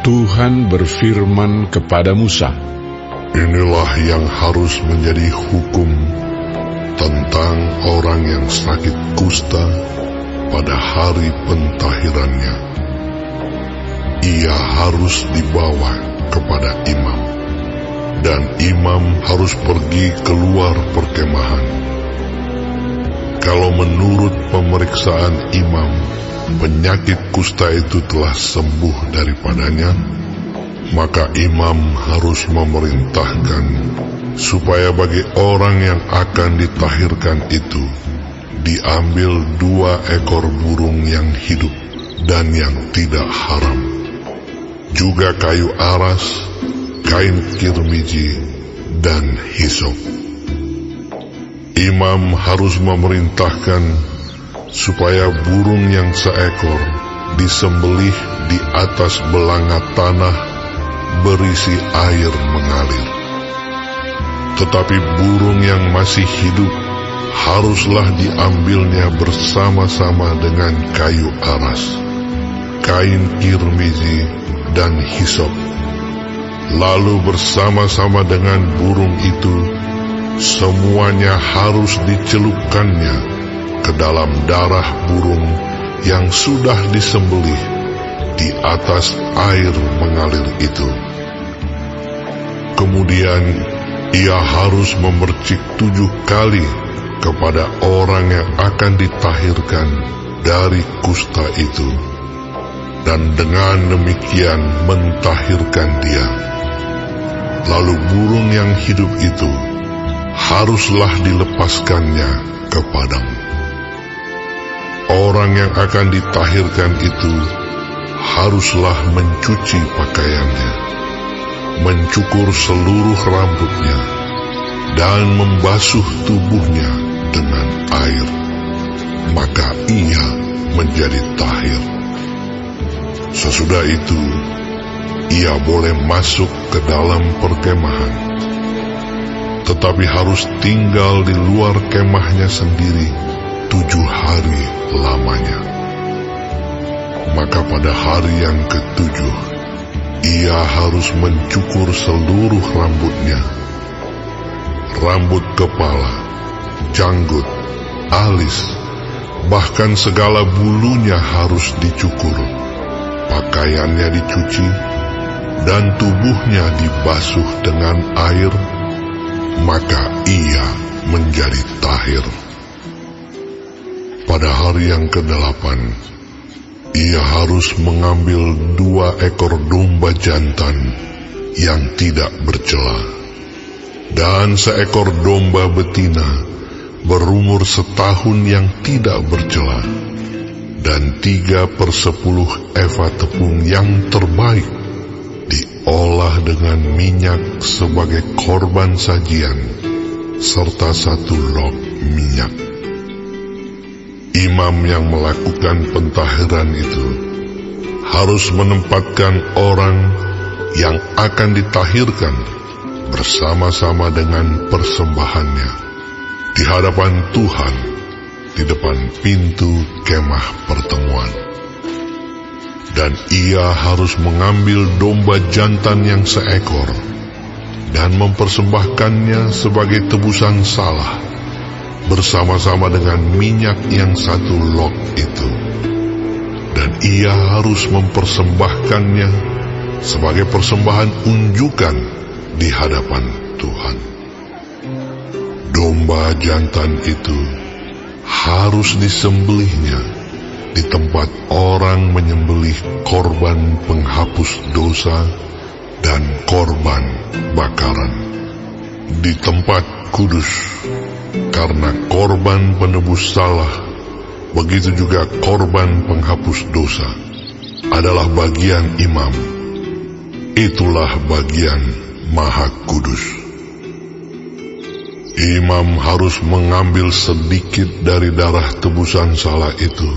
Tuhan berfirman kepada Musa, "Inilah yang harus menjadi hukum tentang orang yang sakit kusta pada hari pentahirannya. Ia harus dibawa kepada imam, dan imam harus pergi keluar perkemahan. Kalau menurut pemeriksaan imam, penyakit kusta itu telah sembuh daripadanya, maka imam harus memerintahkan supaya bagi orang yang akan ditahirkan itu diambil 2 ekor burung yang hidup dan yang tidak haram, juga kayu aras, kain kirmiji, dan hisop. Imam harus memerintahkan supaya burung yang seekor disembelih di atas belanga tanah berisi air mengalir. Tetapi burung yang masih hidup haruslah diambilnya bersama-sama dengan kayu aras, kain kirmizi, dan hisop. Lalu bersama-sama dengan burung itu, semuanya harus dicelupkannya ke dalam darah burung yang sudah disembelih di atas air mengalir itu. Kemudian ia harus memercik 7 kali kepada orang yang akan ditahirkan dari kusta itu, dan dengan demikian mentahirkan dia. Lalu burung yang hidup itu haruslah dilepaskannya ke padang. Orang yang akan ditahirkan itu haruslah mencuci pakaiannya, mencukur seluruh rambutnya, dan membasuh tubuhnya dengan air, maka ia menjadi tahir. Sesudah itu, ia boleh masuk ke dalam perkemahan, tetapi harus tinggal di luar kemahnya sendiri 7 hari lamanya. Maka pada hari yang ke-7, ia harus mencukur seluruh rambutnya, rambut kepala, janggut, alis, bahkan segala bulunya harus dicukur, pakaiannya dicuci, dan tubuhnya dibasuh dengan air, maka ia menjadi tahir. Pada hari yang ke-8, ia harus mengambil 2 ekor domba jantan yang tidak bercela, dan 1 ekor domba betina berumur 1 tahun yang tidak bercela, dan 3/10 eva tepung yang terbaik diolah dengan minyak sebagai korban sajian, serta 1 log minyak. Imam yang melakukan pentahiran itu harus menempatkan orang yang akan ditahirkan bersama-sama dengan persembahannya di hadapan Tuhan di depan pintu kemah pertemuan. Dan ia harus mengambil domba jantan yang 1 ekor dan mempersembahkannya sebagai tebusan salah bersama-sama dengan minyak yang 1 log itu. Dan ia harus mempersembahkannya sebagai persembahan unjukan di hadapan Tuhan. Domba jantan itu harus disembelihnya di tempat orang menyembelih korban penghapus dosa dan korban bakaran, di tempat kudus, karena korban penebus salah, begitu juga korban penghapus dosa, adalah bagian imam. Itulah bagian maha kudus. Imam harus mengambil sedikit dari darah tebusan salah itu,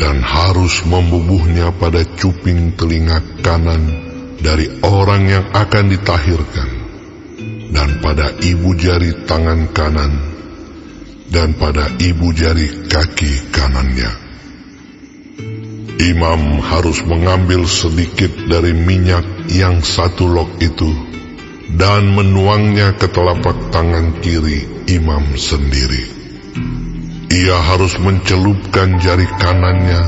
dan harus membubuhnya pada cuping telinga kanan dari orang yang akan ditahirkan, dan pada ibu jari tangan kanan, dan pada ibu jari kaki kanannya. Imam harus mengambil sedikit dari minyak yang 1 log itu dan menuangnya ke telapak tangan kiri imam sendiri. Ia harus mencelupkan jari kanannya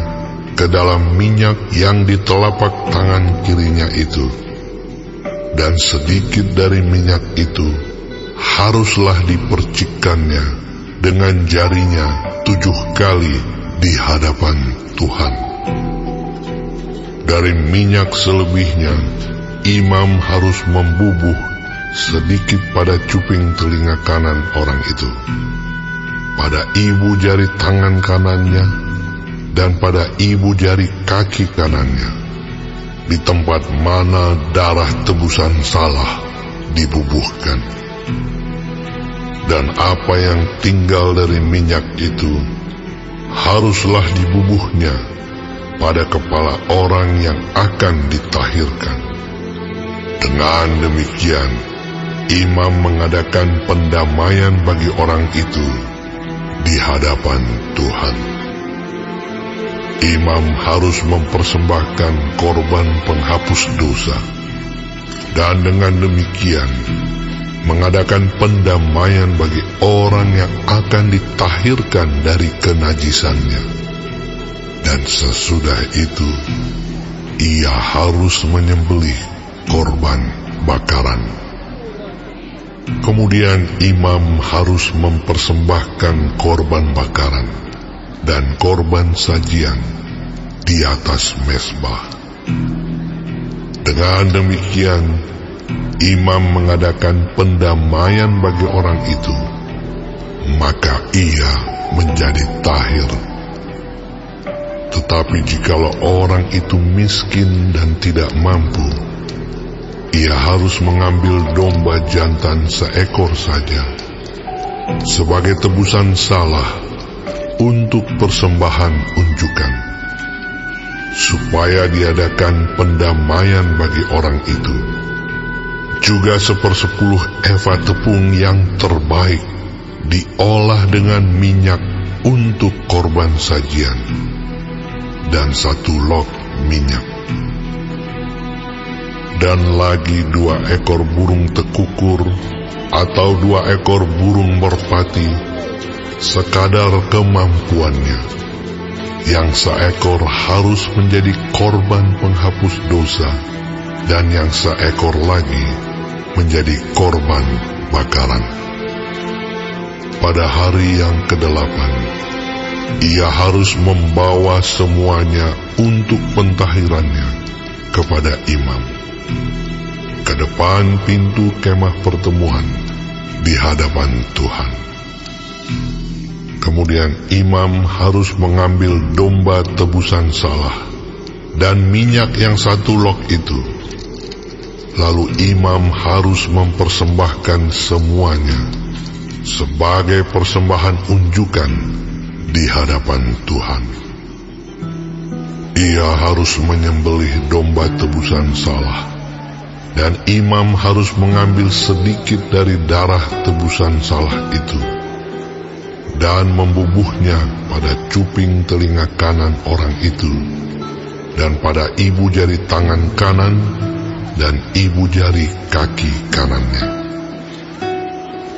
ke dalam minyak yang di telapak tangan kirinya itu, dan sedikit dari minyak itu haruslah dipercikkannya dengan jarinya 7 kali di hadapan Tuhan. Dari minyak selebihnya, imam harus membubuh sedikit pada cuping telinga kanan orang itu, pada ibu jari tangan kanannya, dan pada ibu jari kaki kanannya, di tempat mana darah tebusan salah dibubuhkan. Dan apa yang tinggal dari minyak itu haruslah dibubuhnya pada kepala orang yang akan ditahirkan. Dengan demikian, imam mengadakan pendamaian bagi orang itu di hadapan Tuhan. Imam harus mempersembahkan korban penghapus dosa, dan dengan demikian mengadakan pendamaian bagi orang yang akan ditahirkan dari kenajisannya. Dan sesudah itu, ia harus menyembelih korban bakaran. Kemudian imam harus mempersembahkan korban bakaran dan korban sajian di atas mezbah. Dengan demikian, imam mengadakan pendamaian bagi orang itu, maka ia menjadi tahir. Tetapi jikalau orang itu miskin dan tidak mampu, ia harus mengambil domba jantan 1 ekor saja sebagai tebusan salah untuk persembahan unjukan, supaya diadakan pendamaian bagi orang itu. Juga 1/10 eva tepung yang terbaik diolah dengan minyak untuk korban sajian, dan 1 log minyak. Dan lagi 2 ekor burung tekukur atau 2 ekor burung merpati, sekadar kemampuannya. Yang 1 ekor harus menjadi korban penghapus dosa, dan yang 1 ekor lagi menjadi korban bakaran. Pada hari yang ke-8, ia harus membawa semuanya untuk pentahirannya kepada imam, ke depan pintu kemah pertemuan di hadapan Tuhan. Kemudian imam harus mengambil domba tebusan salah dan minyak yang 1 log itu. Lalu imam harus mempersembahkan semuanya sebagai persembahan unjukan di hadapan Tuhan. Ia harus menyembelih domba tebusan salah, dan imam harus mengambil sedikit dari darah tebusan salah itu dan membubuhnya pada cuping telinga kanan orang itu, dan pada ibu jari tangan kanan dan ibu jari kaki kanannya.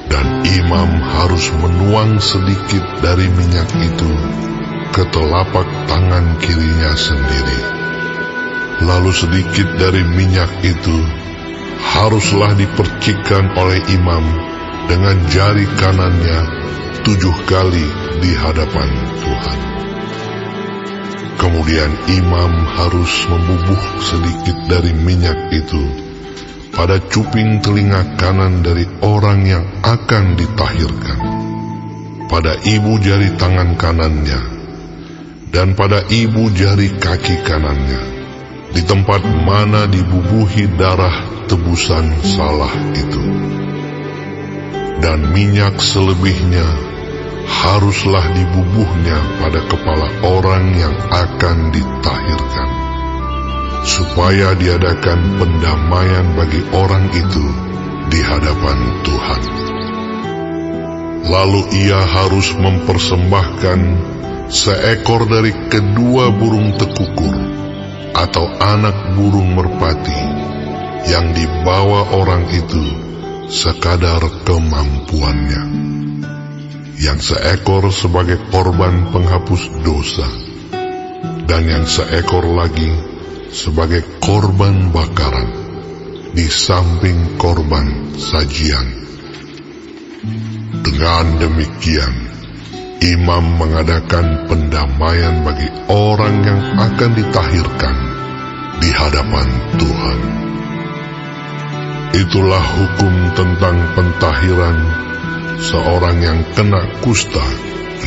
Dan imam harus menuang sedikit dari minyak itu ke telapak tangan kirinya sendiri. Lalu sedikit dari minyak itu haruslah dipercikkan oleh imam dengan jari kanannya 7 kali di hadapan Tuhan. Kemudian imam harus membubuh sedikit dari minyak itu pada cuping telinga kanan dari orang yang akan ditahirkan, pada ibu jari tangan kanannya, dan pada ibu jari kaki kanannya, di tempat mana dibubuhi darah tebusan salah itu. Dan minyak selebihnya haruslah dibubuhnya pada kepala orang yang akan ditahirkan, supaya diadakan pendamaian bagi orang itu di hadapan Tuhan. Lalu ia harus mempersembahkan seekor dari kedua burung tekukur atau anak burung merpati yang dibawa orang itu sekadar kemampuannya, yang seekor sebagai korban penghapus dosa, dan yang seekor lagi sebagai korban bakaran di samping korban sajian. Dengan demikian, imam mengadakan pendamaian bagi orang yang akan ditahirkan di hadapan Tuhan. Itulah hukum tentang pentahiran seorang yang kena kusta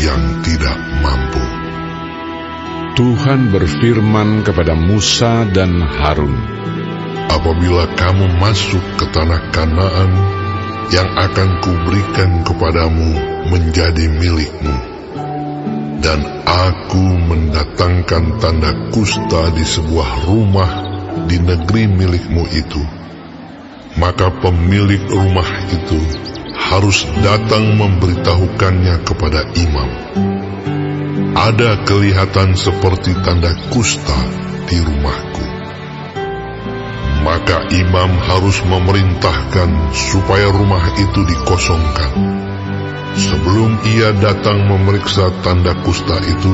yang tidak mampu. Tuhan berfirman kepada Musa dan Harun, apabila kamu masuk ke tanah Kanaan yang akan kuberikan kepadamu menjadi milikmu, dan aku mendatangkan tanda kusta di sebuah rumah di negeri milikmu itu, maka pemilik rumah itu harus datang memberitahukannya kepada imam. Ada kelihatan seperti tanda kusta di rumahku. Maka imam harus memerintahkan supaya rumah itu dikosongkan. Sebelum ia datang memeriksa tanda kusta itu,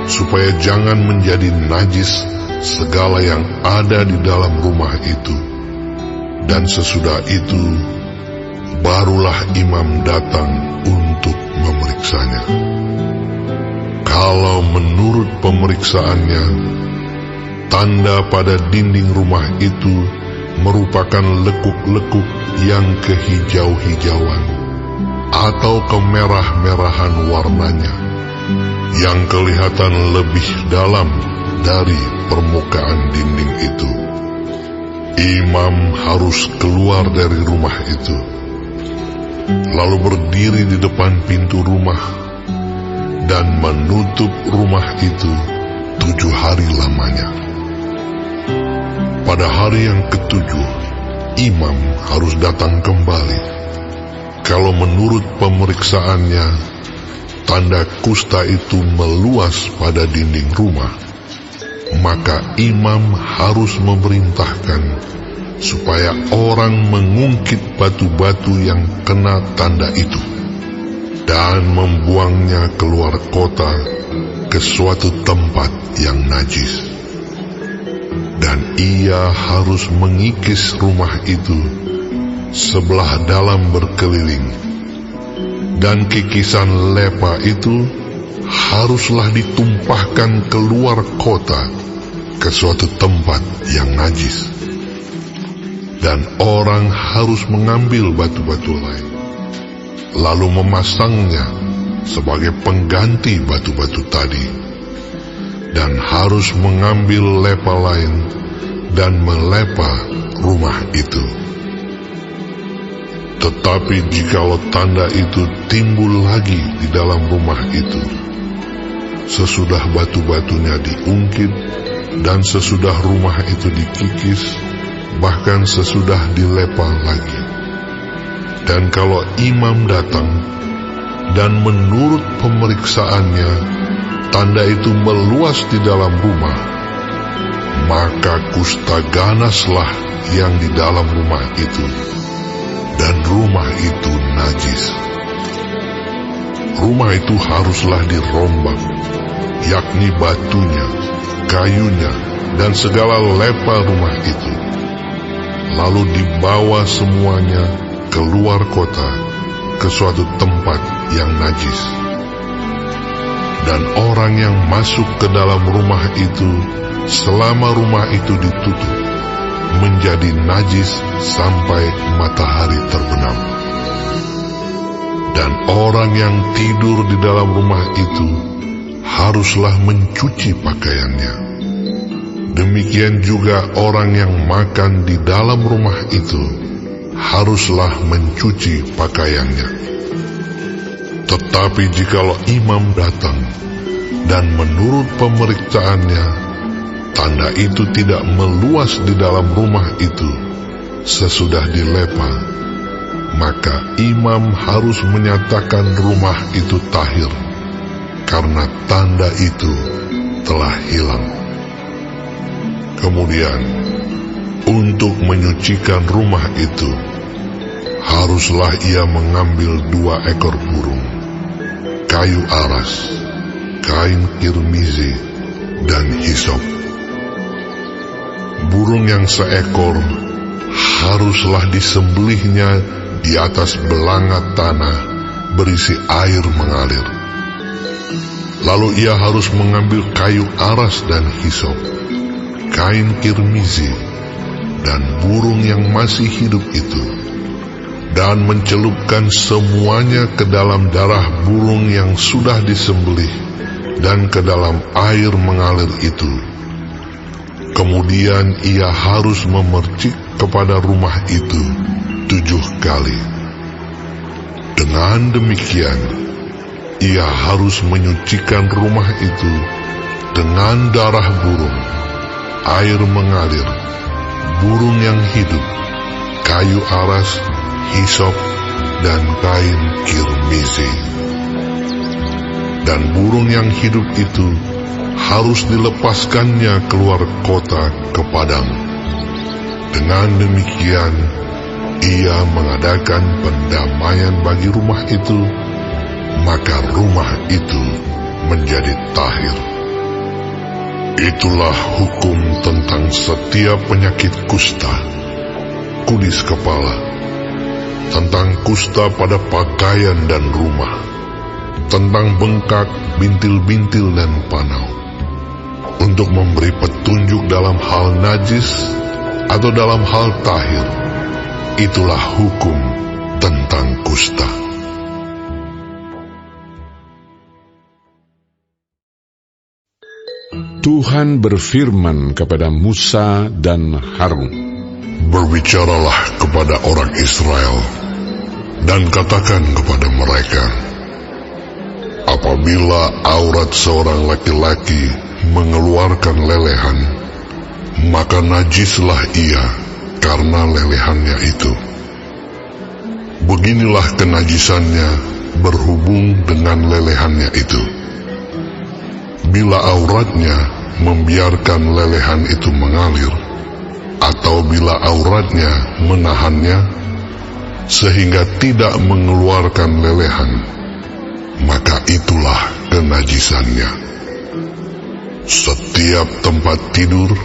supaya jangan menjadi najis segala yang ada di dalam rumah itu. Dan sesudah itu, barulah imam datang untuk memeriksanya. Kalau menurut pemeriksaannya, tanda pada dinding rumah itu merupakan lekuk-lekuk yang kehijau-hijauan atau kemerah-merahan warnanya, yang kelihatan lebih dalam dari permukaan dinding itu. Imam harus keluar dari rumah itu, lalu berdiri di depan pintu rumah dan menutup rumah itu 7 hari lamanya. Pada hari yang ke-7, imam harus datang kembali. Kalau menurut pemeriksaannya, tanda kusta itu meluas pada dinding rumah, maka imam harus memerintahkan supaya orang mengungkit batu-batu yang kena tanda itu dan membuangnya keluar kota ke suatu tempat yang najis. Dan ia harus mengikis rumah itu sebelah dalam berkeliling, dan kikisan lepa itu haruslah ditumpahkan keluar kota ke suatu tempat yang najis. Dan orang harus mengambil batu-batu lain, lalu memasangnya sebagai pengganti batu-batu tadi, dan harus mengambil lepa lain dan melepa rumah itu. Tetapi jikalau tanda itu timbul lagi di dalam rumah itu, sesudah batu-batunya diungkit dan sesudah rumah itu dikikis, bahkan sesudah dilepa lagi, dan kalau imam datang dan menurut pemeriksaannya tanda itu meluas di dalam rumah, maka kusta ganaslah yang di dalam rumah itu, dan rumah itu najis. Rumah itu haruslah dirombak, yakni batunya, kayunya, dan segala lepa rumah itu, lalu dibawa semuanya keluar kota ke suatu tempat yang najis. Dan orang yang masuk ke dalam rumah itu selama rumah itu ditutup menjadi najis sampai matahari terbenam. Dan orang yang tidur di dalam rumah itu haruslah mencuci pakaiannya. Demikian juga orang yang makan di dalam rumah itu haruslah mencuci pakaiannya. Tetapi jikalau imam datang dan menurut pemeriksaannya tanda itu tidak meluas di dalam rumah itu sesudah dilepa, maka imam harus menyatakan rumah itu tahir, karena tanda itu telah hilang. Kemudian, untuk menyucikan rumah itu, haruslah ia mengambil 2 ekor burung, kayu aras, kain kirmizi, dan hisop. Burung yang seekor haruslah disembelihnya di atas belanga tanah berisi air mengalir. Lalu ia harus mengambil kayu aras dan hisop, kain kirmizi, dan burung yang masih hidup itu, dan mencelupkan semuanya ke dalam darah burung yang sudah disembelih dan ke dalam air mengalir itu. Kemudian ia harus memercik kepada rumah itu 7 kali. Dengan demikian, ia harus menyucikan rumah itu dengan darah burung, air mengalir, burung yang hidup, kayu aras, hisop, dan kain kirmizi. Dan burung yang hidup itu harus dilepaskannya keluar kota ke padang. Dengan demikian, ia mengadakan pendamaian bagi rumah itu, maka rumah itu menjadi tahir. Itulah hukum tentang setiap penyakit kusta, kudis kepala, tentang kusta pada pakaian dan rumah, tentang bengkak, bintil-bintil, dan panau, untuk memberi petunjuk dalam hal najis atau dalam hal tahir. Itulah hukum tentang kusta. Tuhan berfirman kepada Musa dan Harun, "Berbicaralah kepada orang Israel dan katakan kepada mereka, apabila aurat seorang laki-laki mengeluarkan lelehan, maka najislah ia karena lelehannya itu. Beginilah kenajisannya berhubung dengan lelehannya itu. Bila auratnya membiarkan lelehan itu mengalir, atau bila auratnya menahannya sehingga tidak mengeluarkan lelehan, maka itulah kenajisannya. Setiap tempat tidur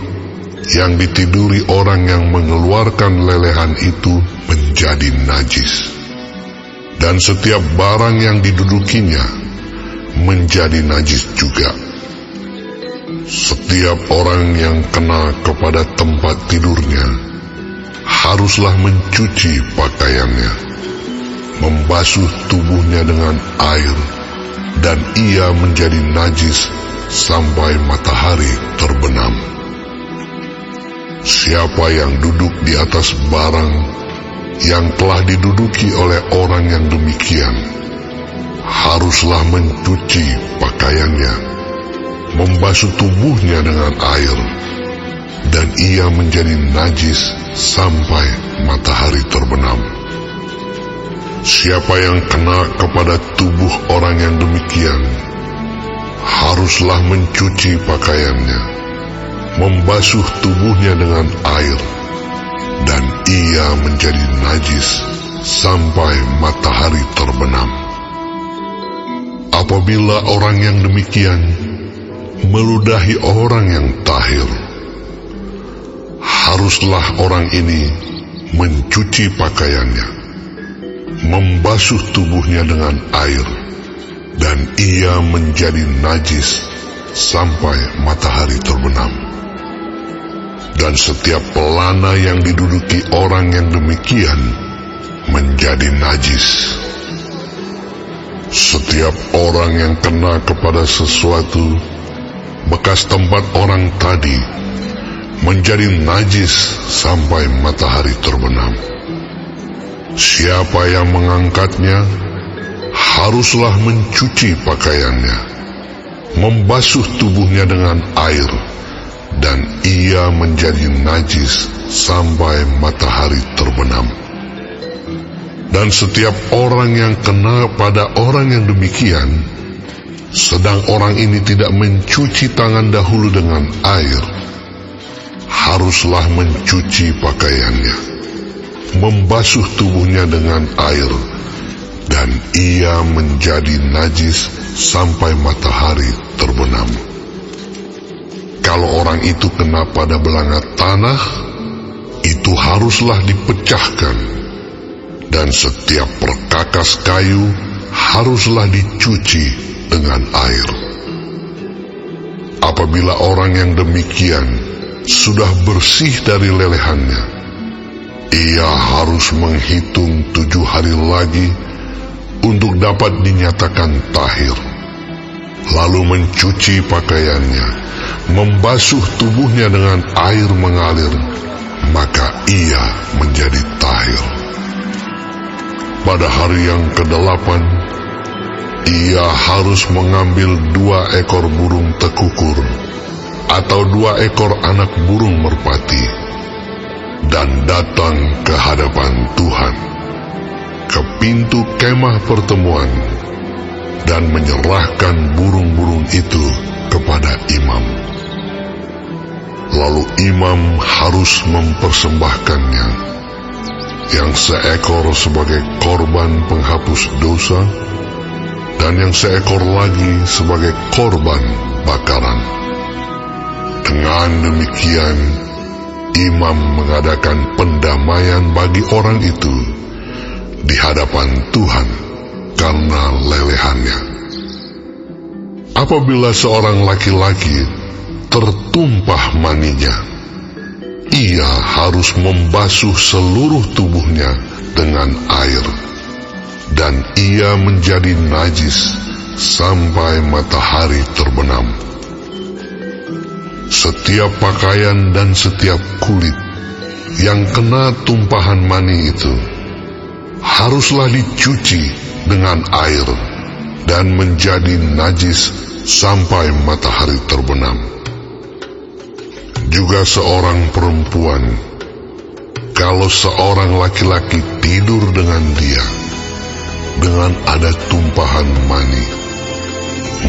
yang ditiduri orang yang mengeluarkan lelehan itu menjadi najis, dan setiap barang yang didudukinya menjadi najis juga. Setiap orang yang kena kepada tempat tidurnya haruslah mencuci pakaiannya, membasuh tubuhnya dengan air, dan ia menjadi najis sampai matahari terbenam. Siapa yang duduk di atas barang yang telah diduduki oleh orang yang demikian, haruslah mencuci pakaiannya, membasuh tubuhnya dengan air, dan ia menjadi najis sampai matahari terbenam. Siapa yang kena kepada tubuh orang yang demikian, haruslah mencuci pakaiannya, membasuh tubuhnya dengan air, dan ia menjadi najis sampai matahari terbenam. Apabila orang yang demikian meludahi orang yang tahir, haruslah orang ini mencuci pakaiannya, membasuh tubuhnya dengan air, dan ia menjadi najis sampai matahari terbenam. Dan setiap pelana yang diduduki orang yang demikian menjadi najis. Setiap orang yang kena kepada sesuatu bekas tempat orang tadi menjadi najis sampai matahari terbenam. Siapa yang mengangkatnya haruslah mencuci pakaiannya, membasuh tubuhnya dengan air, dan ia menjadi najis sampai matahari terbenam. Dan setiap orang yang kena pada orang yang demikian sedang orang ini tidak mencuci tangan dahulu dengan air, haruslah mencuci pakaiannya, membasuh tubuhnya dengan air, dan ia menjadi najis sampai matahari terbenam. Kalau orang itu kena pada belanga tanah, itu haruslah dipecahkan, dan setiap perkakas kayu haruslah dicuci dengan air. Apabila orang yang demikian sudah bersih dari lelehannya, ia harus menghitung 7 hari lagi untuk dapat dinyatakan tahir, lalu mencuci pakaiannya, membasuh tubuhnya dengan air mengalir, maka ia menjadi tahir. Pada hari yang ke-8, ia harus mengambil 2 ekor burung tekukur atau 2 ekor anak burung merpati dan datang ke hadapan Tuhan, ke pintu kemah pertemuan, dan menyerahkan burung-burung itu kepada imam. Lalu imam harus mempersembahkannya, yang seekor sebagai korban penghapus dosa, dan yang seekor lagi sebagai korban bakaran. Dengan demikian, imam mengadakan pendamaian bagi orang itu di hadapan Tuhan karena lelehannya. Apabila seorang laki-laki tertumpah maninya, ia harus membasuh seluruh tubuhnya dengan air, dan ia menjadi najis sampai matahari terbenam. Setiap pakaian dan setiap kulit yang kena tumpahan mani itu haruslah dicuci dengan air dan menjadi najis sampai matahari terbenam. Juga seorang perempuan, kalau seorang laki-laki tidur dengan dia dengan ada tumpahan mani,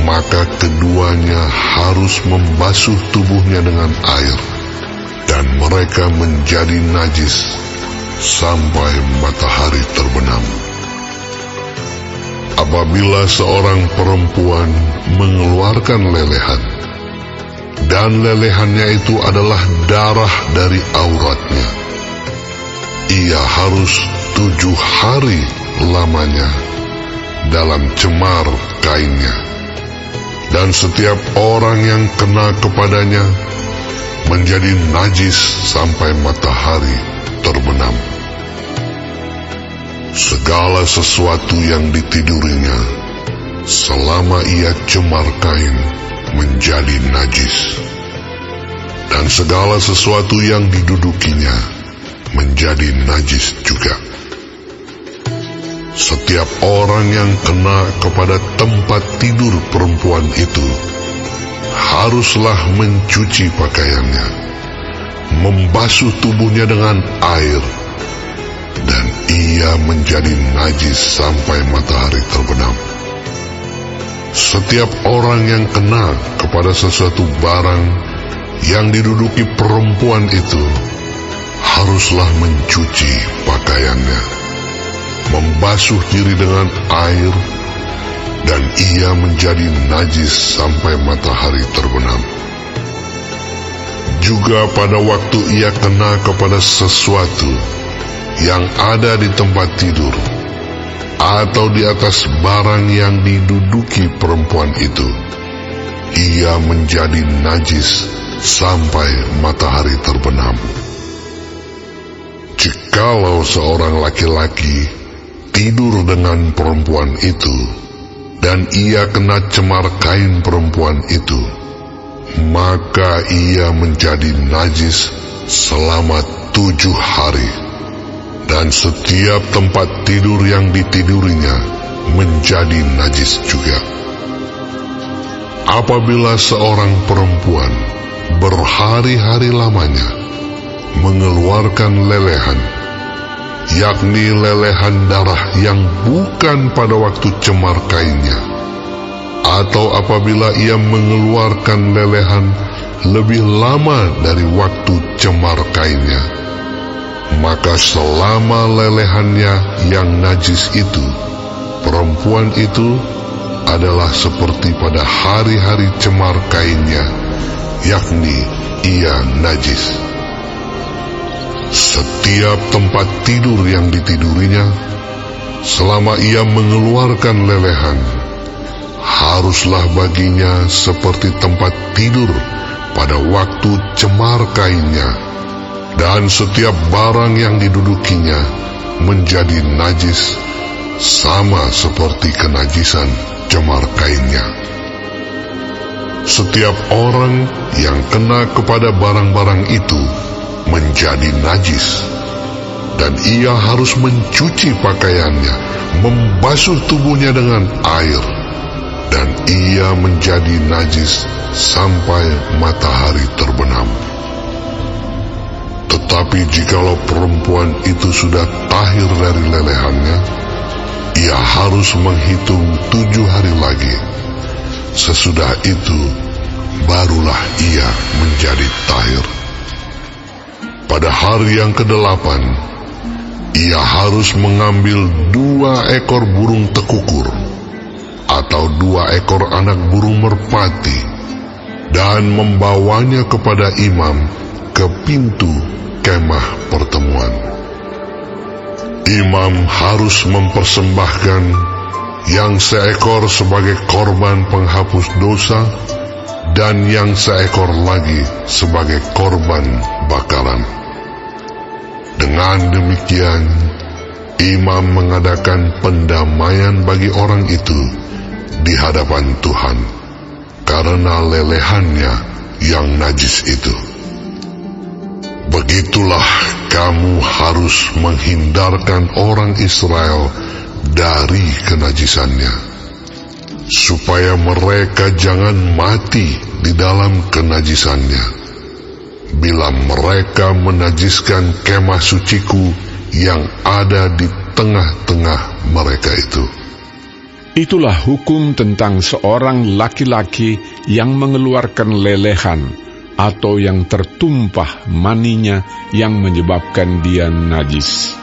maka keduanya harus membasuh tubuhnya dengan air, dan mereka menjadi najis sampai matahari terbenam. Apabila seorang perempuan mengeluarkan lelehan, dan lelehannya itu adalah darah dari auratnya, ia harus 7 hari lamanya dalam cemar kainnya, dan setiap orang yang kena kepadanya menjadi najis sampai matahari terbenam. Segala sesuatu yang ditidurinya selama ia cemar kain menjadi najis, dan segala sesuatu yang didudukinya menjadi najis juga. Setiap orang yang kena kepada tempat tidur perempuan itu haruslah mencuci pakaiannya, membasuh tubuhnya dengan air, dan ia menjadi najis sampai matahari terbenam. Setiap orang yang kena kepada sesuatu barang yang diduduki perempuan itu haruslah mencuci pakaiannya, membasuh diri dengan air, dan ia menjadi najis sampai matahari terbenam. Juga pada waktu ia kena kepada sesuatu yang ada di tempat tidur atau di atas barang yang diduduki perempuan itu, ia menjadi najis sampai matahari terbenam. Jikalau seorang laki-laki tidur dengan perempuan itu, dan ia kena cemar kain perempuan itu, maka ia menjadi najis selama 7 hari, dan setiap tempat tidur yang ditidurinya menjadi najis juga. Apabila seorang perempuan berhari-hari lamanya mengeluarkan lelehan, yakni lelehan darah yang bukan pada waktu cemar kainnya, atau apabila ia mengeluarkan lelehan lebih lama dari waktu cemar kainnya, maka selama lelehannya yang najis itu, perempuan itu adalah seperti pada hari-hari cemar kainnya, yakni ia najis. Setiap tempat tidur yang ditidurinya, selama ia mengeluarkan lelehan, haruslah baginya seperti tempat tidur pada waktu cemar kainnya, dan setiap barang yang didudukinya menjadi najis, sama seperti kenajisan cemar kainnya. Setiap orang yang kena kepada barang-barang itu menjadi najis, dan ia harus mencuci pakaiannya, membasuh tubuhnya dengan air, dan ia menjadi najis sampai matahari terbenam. Tetapi jikalau perempuan itu sudah tahir dari lelehannya, ia harus menghitung 7 hari lagi. Sesudah itu barulah ia menjadi tahir. Pada hari yang ke-8, ia harus mengambil 2 ekor burung tekukur atau 2 ekor anak burung merpati dan membawanya kepada imam ke pintu kemah pertemuan. Imam harus mempersembahkan yang seekor sebagai korban penghapus dosa dan yang seekor lagi sebagai korban bakaran. Dengan demikian, imam mengadakan pendamaian bagi orang itu di hadapan Tuhan karena lelehannya yang najis itu. Begitulah kamu harus menghindarkan orang Israel dari kenajisannya, supaya mereka jangan mati di dalam kenajisannya bila mereka menajiskan kemah suciku yang ada di tengah-tengah mereka itu. Itulah hukum tentang seorang laki-laki yang mengeluarkan lelehan atau yang tertumpah maninya yang menyebabkan dia najis,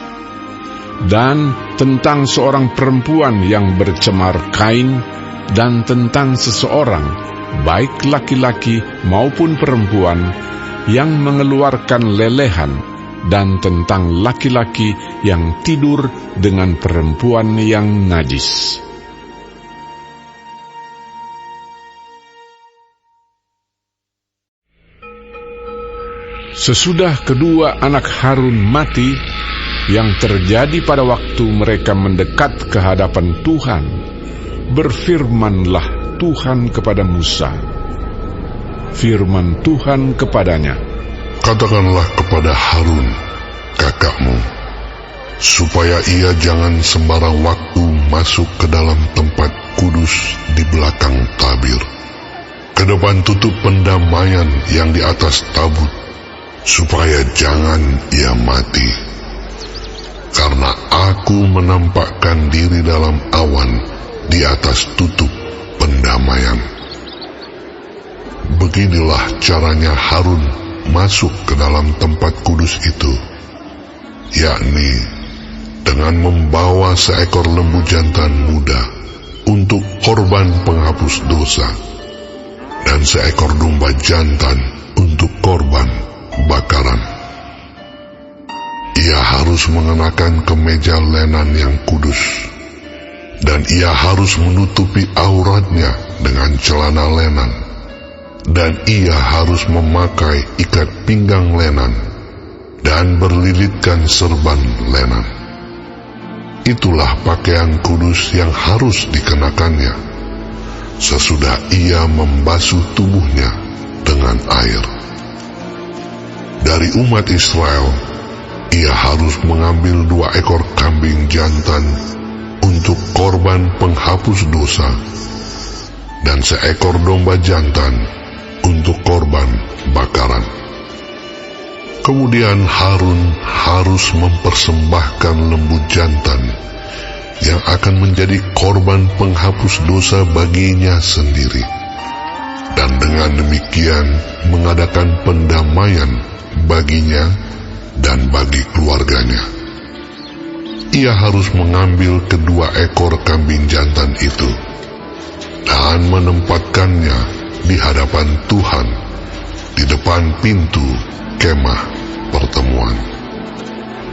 dan tentang seorang perempuan yang bercemar kain, dan tentang seseorang, baik laki-laki maupun perempuan, yang mengeluarkan lelehan, dan tentang laki-laki yang tidur dengan perempuan yang najis. Sesudah kedua anak Harun mati, yang terjadi pada waktu mereka mendekat ke hadapan Tuhan, berfirmanlah Tuhan kepada Musa. Firman Tuhan kepadanya, Katakanlah kepada Harun, kakakmu, supaya ia jangan sembarang waktu masuk ke dalam tempat kudus di belakang tabir, ke depan tutup pendamaian yang di atas tabut, supaya jangan ia mati. Karena aku menampakkan diri dalam awan di atas tutup pendamaian. Beginilah caranya Harun masuk ke dalam tempat kudus itu, yakni dengan membawa seekor lembu jantan muda untuk korban penghapus dosa, dan seekor domba jantan untuk korban bakaran. Ia harus mengenakan kemeja lenan yang kudus, dan ia harus menutupi auratnya dengan celana lenan, dan ia harus memakai ikat pinggang lenan dan berlilitkan serban lenan. Itulah pakaian kudus yang harus dikenakannya sesudah ia membasuh tubuhnya dengan air. Dari umat Israel, ia harus mengambil 2 ekor kambing jantan untuk korban penghapus dosa, dan seekor domba jantan untuk korban bakaran. Kemudian Harun harus mempersembahkan lembu jantan yang akan menjadi korban penghapus dosa baginya sendiri, dan dengan demikian mengadakan pendamaian baginya dan bagi keluarganya. Ia harus mengambil kedua ekor kambing jantan itu dan menempatkannya di hadapan Tuhan di depan pintu kemah pertemuan,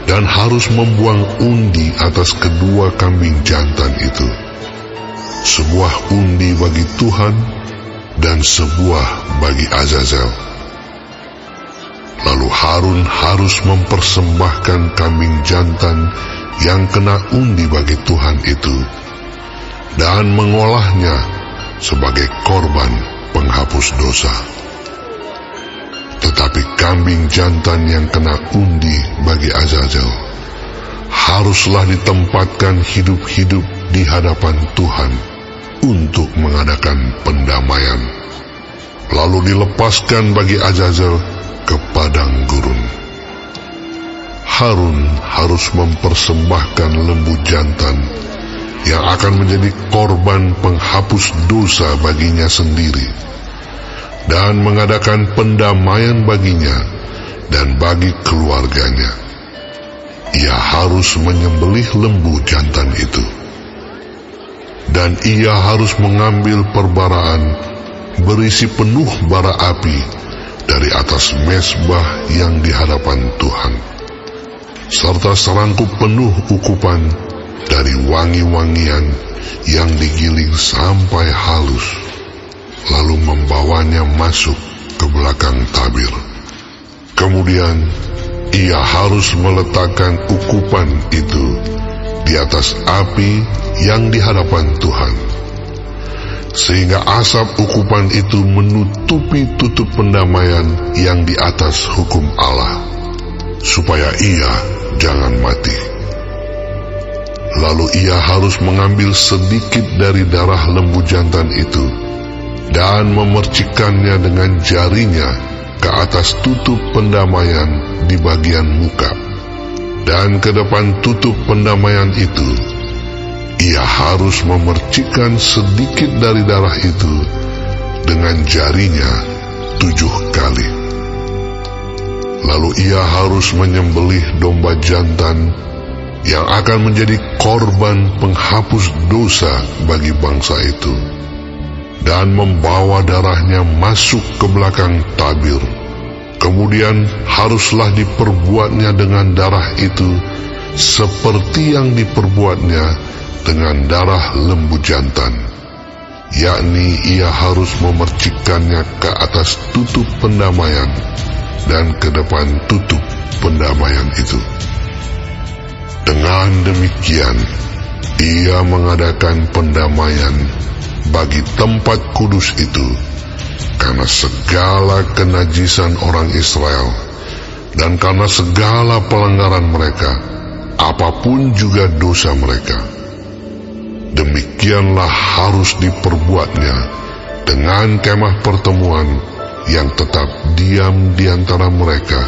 dan harus membuang undi atas kedua kambing jantan itu, sebuah undi bagi Tuhan dan sebuah bagi Azazel. Lalu Harun harus mempersembahkan kambing jantan yang kena undi bagi Tuhan itu dan mengolahnya sebagai korban penghapus dosa. Tetapi kambing jantan yang kena undi bagi Azazel haruslah ditempatkan hidup-hidup di hadapan Tuhan untuk mengadakan pendamaian, lalu dilepaskan bagi Azazel ke padang gurun. Harun harus mempersembahkan lembu jantan yang akan menjadi korban penghapus dosa baginya sendiri, dan mengadakan pendamaian baginya dan bagi keluarganya. Ia harus menyembelih lembu jantan itu, dan ia harus mengambil perbaraan berisi penuh bara api dari atas mezbah yang di hadapan Tuhan, serta serangkup penuh ukupan dari wangi-wangian yang digiling sampai halus, lalu membawanya masuk ke belakang tabir. Kemudian ia harus meletakkan ukupan itu di atas api yang di hadapan Tuhan, sehingga asap ukupan itu menutupi tutup pendamaian yang di atas hukum Allah, supaya ia jangan mati. Lalu ia harus mengambil sedikit dari darah lembu jantan itu dan memercikkannya dengan jarinya ke atas tutup pendamaian di bagian muka, dan ke depan tutup pendamaian itu ia harus memercikkan sedikit dari darah itu dengan jarinya 7 kali. Lalu ia harus menyembelih domba jantan yang akan menjadi korban penghapus dosa bagi bangsa itu, dan membawa darahnya masuk ke belakang tabir. Kemudian haruslah diperbuatnya dengan darah itu seperti yang diperbuatnya dengan darah lembu jantan, yakni ia harus memercikkannya ke atas tutup pendamaian dan ke depan tutup pendamaian itu. Dengan demikian, ia mengadakan pendamaian bagi tempat kudus itu karena segala kenajisan orang Israel dan karena segala pelanggaran mereka, apapun juga dosa mereka. Demikianlah harus diperbuatnya dengan kemah pertemuan yang tetap diam di antara mereka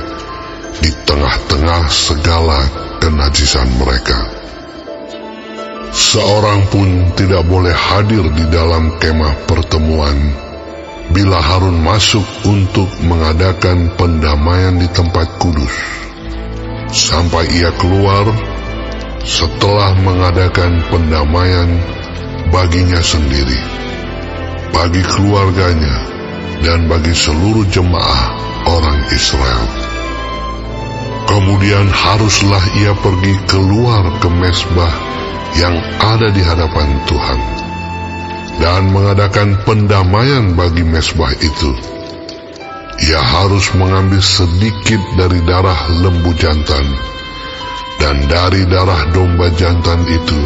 di tengah-tengah segala kenajisan mereka. Seorang pun tidak boleh hadir di dalam kemah pertemuan bila Harun masuk untuk mengadakan pendamaian di tempat kudus, sampai ia keluar setelah mengadakan pendamaian baginya sendiri, bagi keluarganya, dan bagi seluruh jemaah orang Israel. Kemudian haruslah ia pergi keluar ke mezbah yang ada di hadapan Tuhan dan mengadakan pendamaian bagi mezbah itu. Ia harus mengambil sedikit dari darah lembu jantan dan dari darah domba jantan itu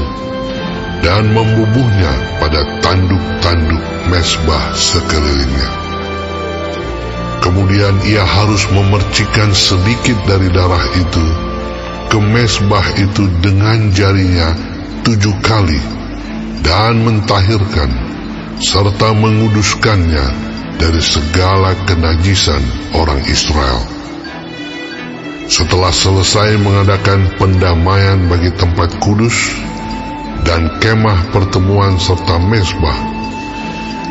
dan membubuhnya pada tanduk-tanduk mezbah sekelilingnya. Kemudian ia harus memercikkan sedikit dari darah itu ke mezbah itu dengan jarinya 7 kali dan mentahirkan serta menguduskannya dari segala kenajisan orang Israel. Setelah selesai mengadakan pendamaian bagi tempat kudus dan kemah pertemuan serta mezbah.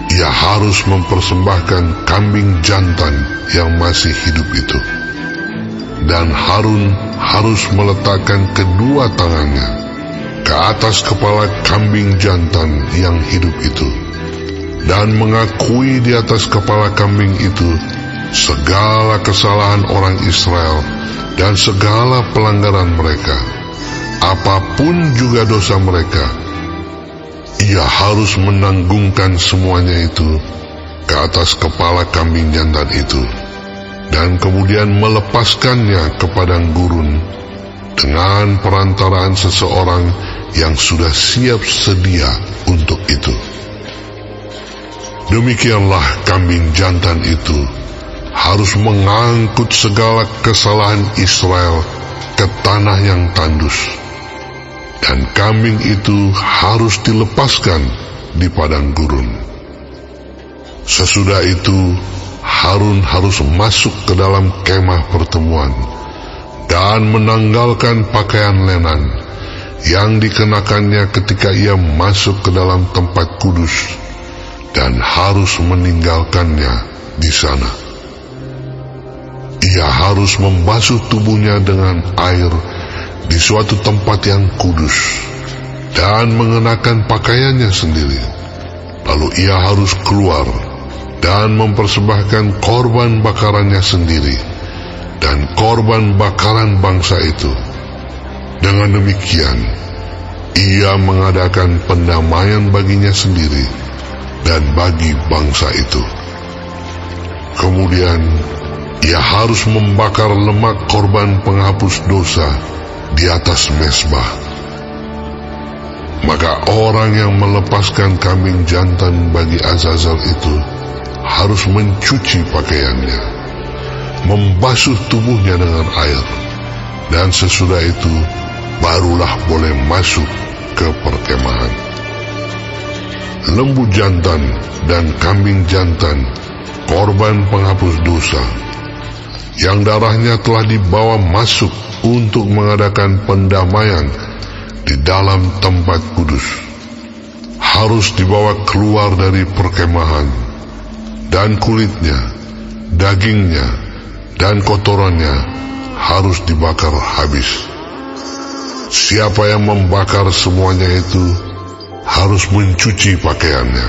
Ia harus mempersembahkan kambing jantan yang masih hidup itu. Dan Harun harus meletakkan kedua tangannya ke atas kepala kambing jantan yang hidup itu, dan mengakui di atas kepala kambing itu segala kesalahan orang Israel dan segala pelanggaran mereka, apapun juga dosa mereka. Ia harus menanggungkan semuanya itu ke atas kepala kambing jantan itu, dan kemudian melepaskannya ke padang gurun dengan perantaraan seseorang yang sudah siap sedia untuk itu. Demikianlah kambing jantan itu harus mengangkut segala kesalahan Israel ke tanah yang tandus, dan kambing itu harus dilepaskan di padang gurun. Sesudah itu Harun harus masuk ke dalam kemah pertemuan dan menanggalkan pakaian lenan yang dikenakannya ketika ia masuk ke dalam tempat kudus, dan harus meninggalkannya di sana. Ia harus membasuh tubuhnya dengan air di suatu tempat yang kudus dan mengenakan pakaiannya sendiri. Lalu ia harus keluar dan mempersembahkan korban bakarannya sendiri dan korban bakaran bangsa itu. Dengan demikian, ia mengadakan pendamaian baginya sendiri dan bagi bangsa itu. Kemudian ia harus membakar lemak korban penghapus dosa di atas mezbah. Maka orang yang melepaskan kambing jantan bagi Azazel itu harus mencuci pakaiannya, membasuh tubuhnya dengan air, dan sesudah itu barulah boleh masuk ke perkemahan. Lembu jantan dan kambing jantan, korban penghapus dosa, yang darahnya telah dibawa masuk untuk mengadakan pendamaian di dalam tempat kudus, harus dibawa keluar dari perkemahan, dan kulitnya, dagingnya, dan kotorannya harus dibakar habis. Siapa yang membakar semuanya itu harus mencuci pakaiannya,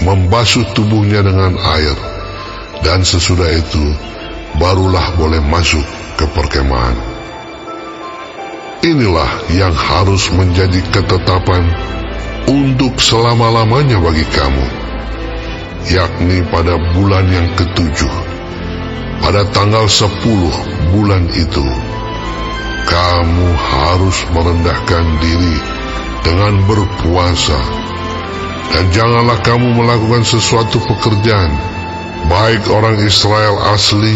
membasuh tubuhnya dengan air, dan sesudah itu barulah boleh masuk ke perkemahan. Inilah yang harus menjadi ketetapan untuk selama-lamanya bagi kamu, yakni pada bulan yang ketujuh, pada tanggal 10 bulan itu, kamu harus merendahkan diri dengan berpuasa, dan janganlah kamu melakukan sesuatu pekerjaan, baik orang Israel asli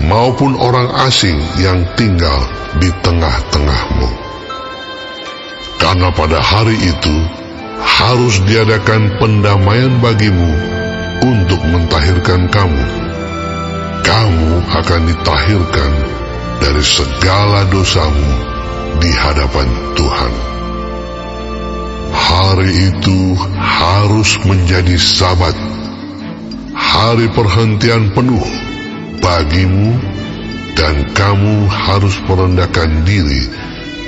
maupun orang asing yang tinggal di tengah-tengahmu. Karena pada hari itu harus diadakan pendamaian bagimu untuk mentahirkan kamu. Kamu akan ditahirkan dari segala dosamu di hadapan Tuhan. Hari itu harus menjadi Sabat, hari perhentian penuh bagimu, dan kamu harus merendahkan diri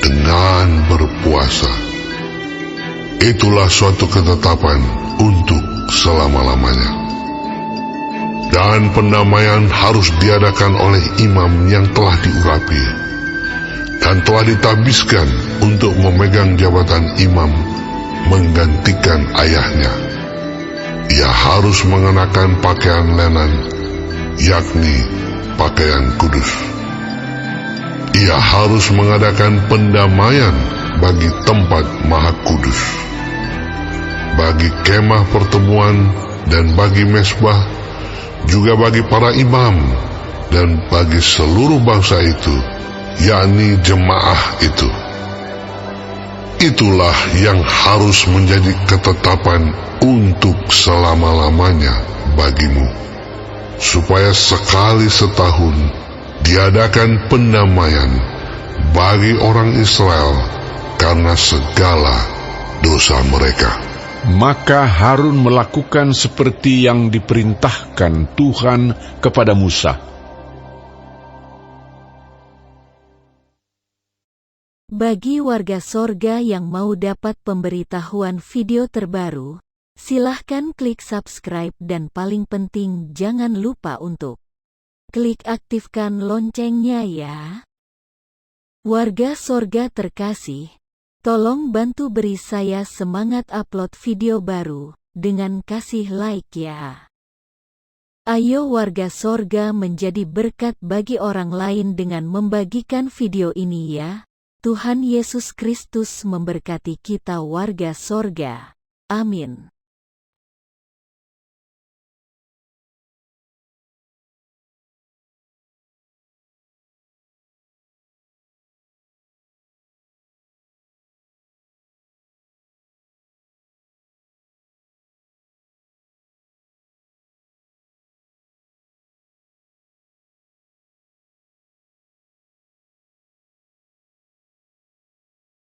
dengan berpuasa. Itulah suatu ketetapan untuk selama-lamanya. Dan pendamaian harus diadakan oleh imam yang telah diurapi dan telah ditabiskan untuk memegang jabatan imam menggantikan ayahnya. Ia harus mengenakan pakaian lenan, yakni pakaian kudus. Ia harus mengadakan pendamaian bagi tempat maha kudus, bagi kemah pertemuan dan bagi mezbah, juga bagi para imam dan bagi seluruh bangsa itu, yakni jemaah itu. Itulah yang harus menjadi ketetapan untuk selama-lamanya bagimu, supaya sekali setahun diadakan pendamaian bagi orang Israel karena segala dosa mereka. Maka Harun melakukan seperti yang diperintahkan Tuhan kepada Musa. Bagi warga sorga yang mau dapat pemberitahuan video terbaru, silahkan klik subscribe dan paling penting jangan lupa untuk klik aktifkan loncengnya ya. Warga sorga terkasih, tolong bantu beri saya semangat upload video baru, dengan kasih like ya. Ayo warga sorga menjadi berkat bagi orang lain dengan membagikan video ini ya. Tuhan Yesus Kristus memberkati kita warga sorga. Amin.